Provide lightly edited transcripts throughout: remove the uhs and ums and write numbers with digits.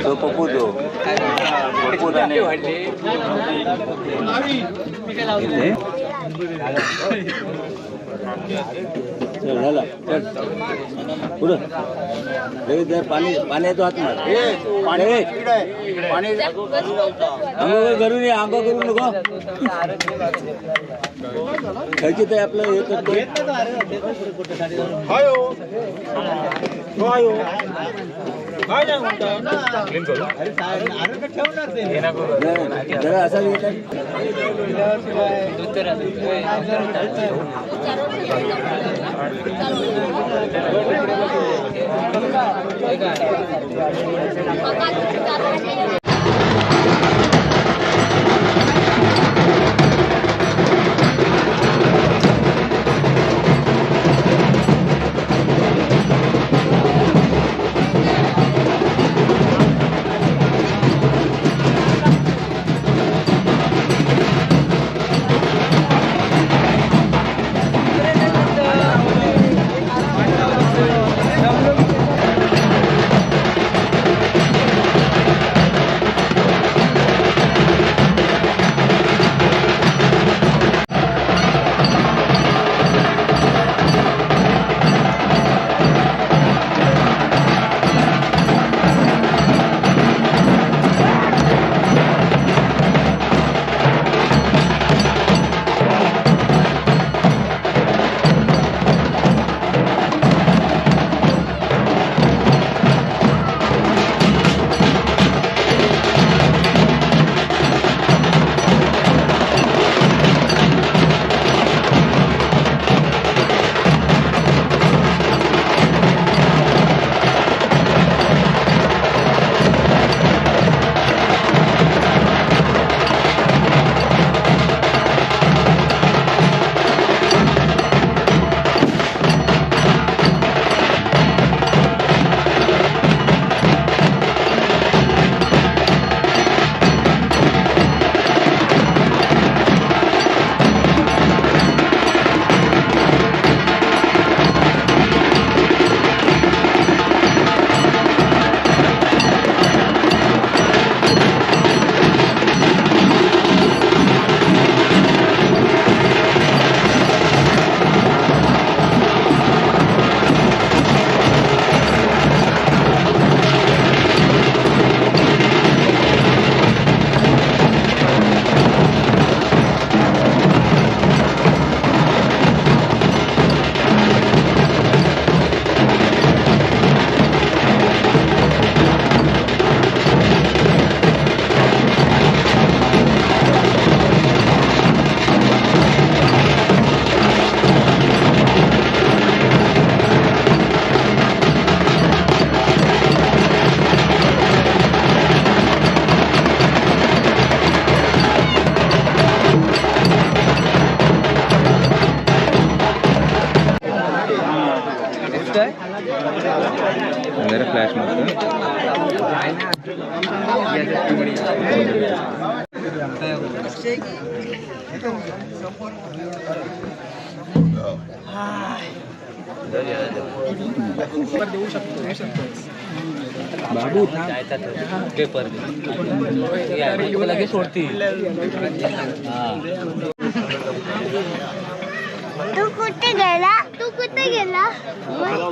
तो पप्पू पाणी पाणी येतो आतमध्ये पाणी पाणी अंघोळ करून ये अंघोळ करू नको खायची तर आपलं हे करतो जरा असा फ्लॅश बाबू पेपर लगेच सोडतील. तू कुठे गेला? तू कुठे गेला?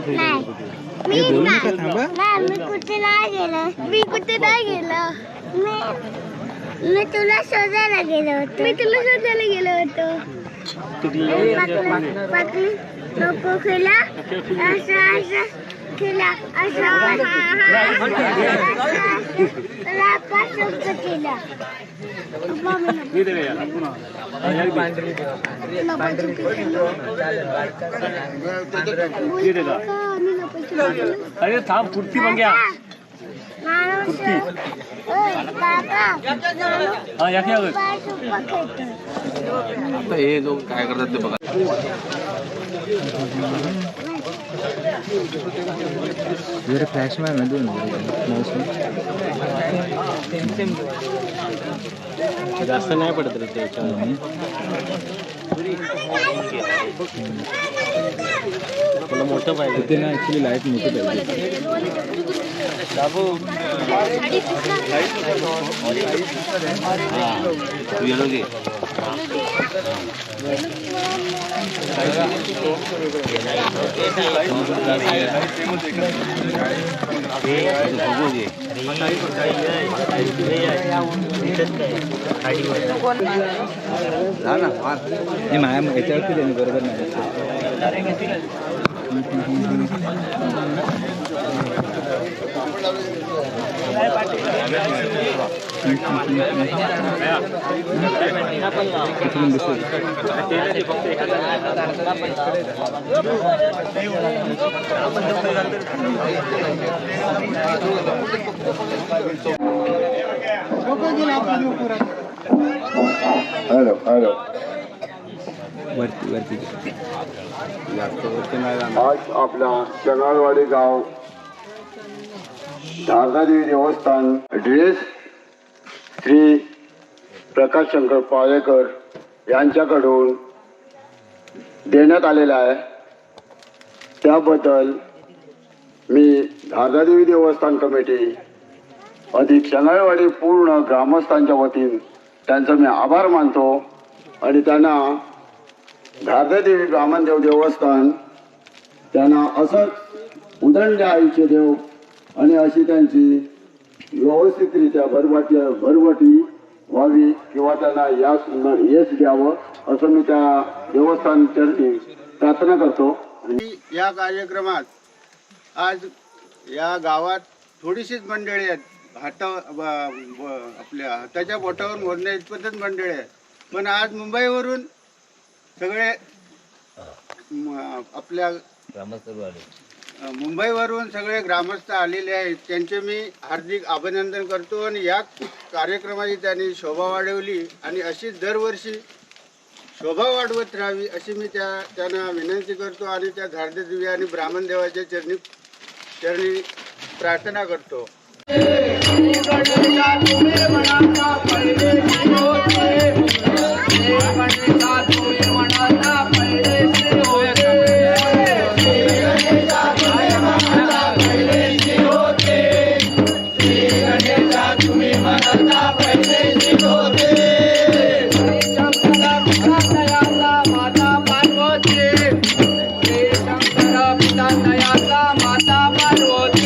नाही मी कुठे नाही गेला. मी कुठे नाही गेला. मी तुला शोधायला गेलो होतो. पाकली नको खेळा असा खेळा असा केला. अरे थांब कुर्ती बघ घ्या हे जो काय करतात ते बघा. फ्लॅश मॅन जास्त नाही पडत रे त्याच्यावर. तुला मोठं पाहिजे ते ना ऍक्च्युली लाईट मोठी पाहिजे. येलो घे. हे माझ्या याच्यावरती देणे बरोबर नाही. हॅलो हॅलो वरती वरती जास्त वरती नाही जाणार. आज आपला चंगाळवाडी गाव शारदादेवी देवस्थान ड्रेस श्री प्रकाश शंकर पाळेकर यांच्याकडून देण्यात आलेला आहे. त्याबद्दल मी शारदादेवी देवस्थान कमिटी अधिक शंगाळवाडी पूर्ण ग्रामस्थांच्या वतीने त्यांचा मी आभार मानतो आणि त्यांना शारदादेवी ब्राह्मणदेव देवस्थान त्यांना असंच उदंड आयुष्य देव आणि अशी त्यांची व्यवस्थितरित्या भरभटी व्हावी किंवा त्यांना यश द्यावं असं मी त्या देवस्थान चरणी प्रार्थना करतो. या कार्यक्रमात आज या गावात थोडीशीच मंडळी आहेत. आपल्या हाताच्या बोटावर मोजण्या इतपतच मंडळी आहेत. पण आज मुंबईवरून सगळे आपल्या मुंबईवरून सगळे ग्रामस्थ आलेले आहेत. त्यांचे मी हार्दिक अभिनंदन करतो आणि या कार्यक्रमाची त्यांनी शोभा वाढवली आणि अशीच दरवर्षी शोभा वाढवत राहावी अशी मी त्यांना विनंती करतो आणि त्या शारदादेवी आणि ब्राह्मणदेवाच्या चरणी प्रार्थना करतो. माता पार्वती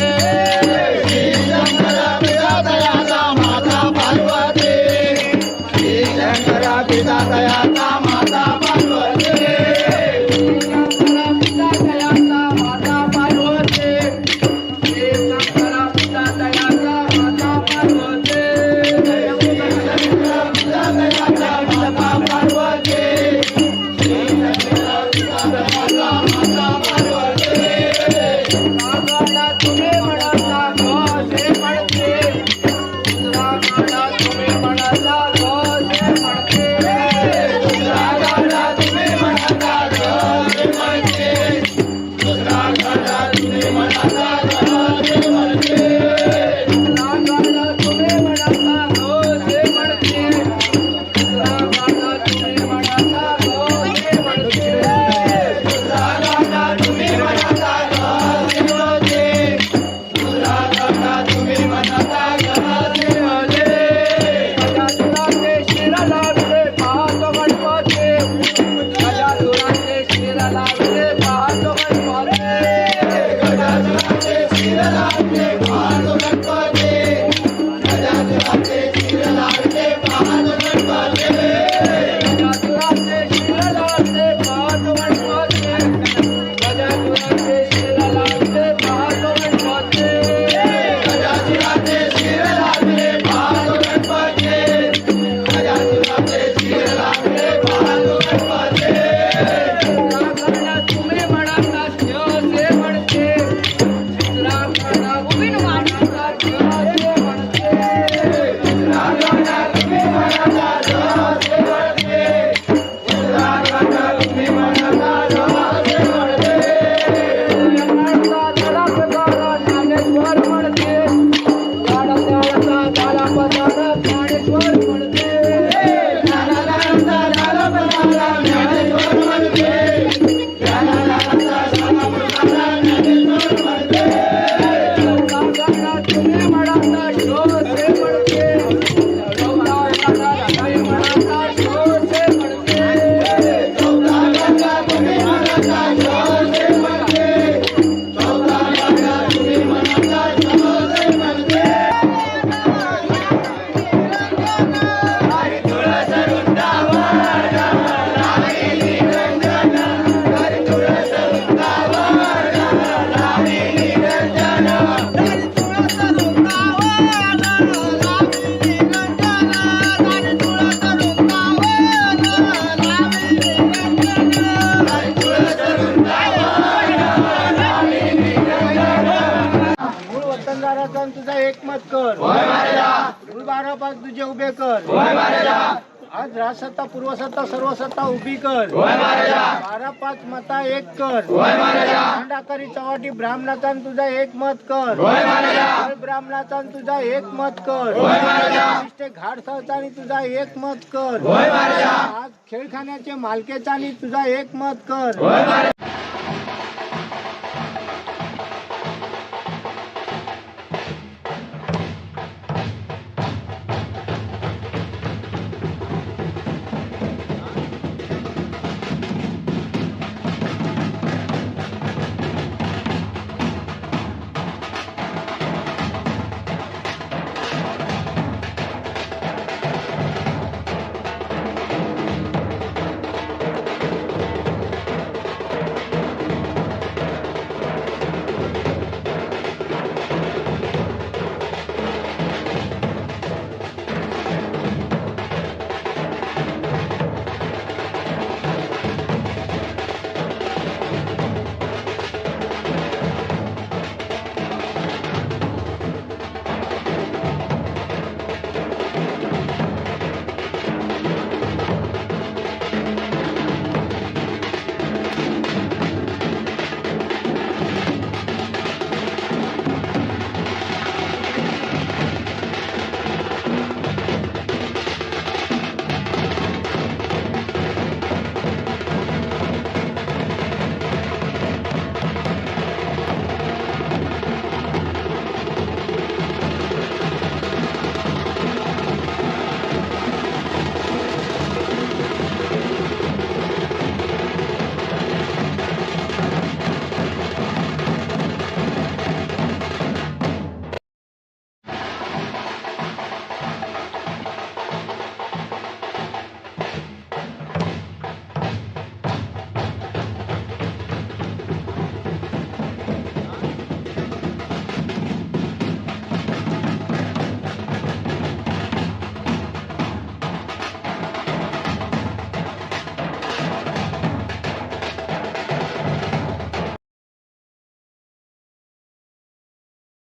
बारा पाच तुझे उभे कर आज राजसत्ता पूर्वसत्ता सर्वसत्ता उभी कर 12-5 मता एक कर अंडाकरी चव्हाटी ब्राह्मणाचा आणि तुझा एक मत कर ब्राह्मणाचा आणि तुझा एक मत कर घाट सहचा आणि तुझा एक मत कर आज खेळखान्याचे मालकेचा आणि तुझा एक मत कर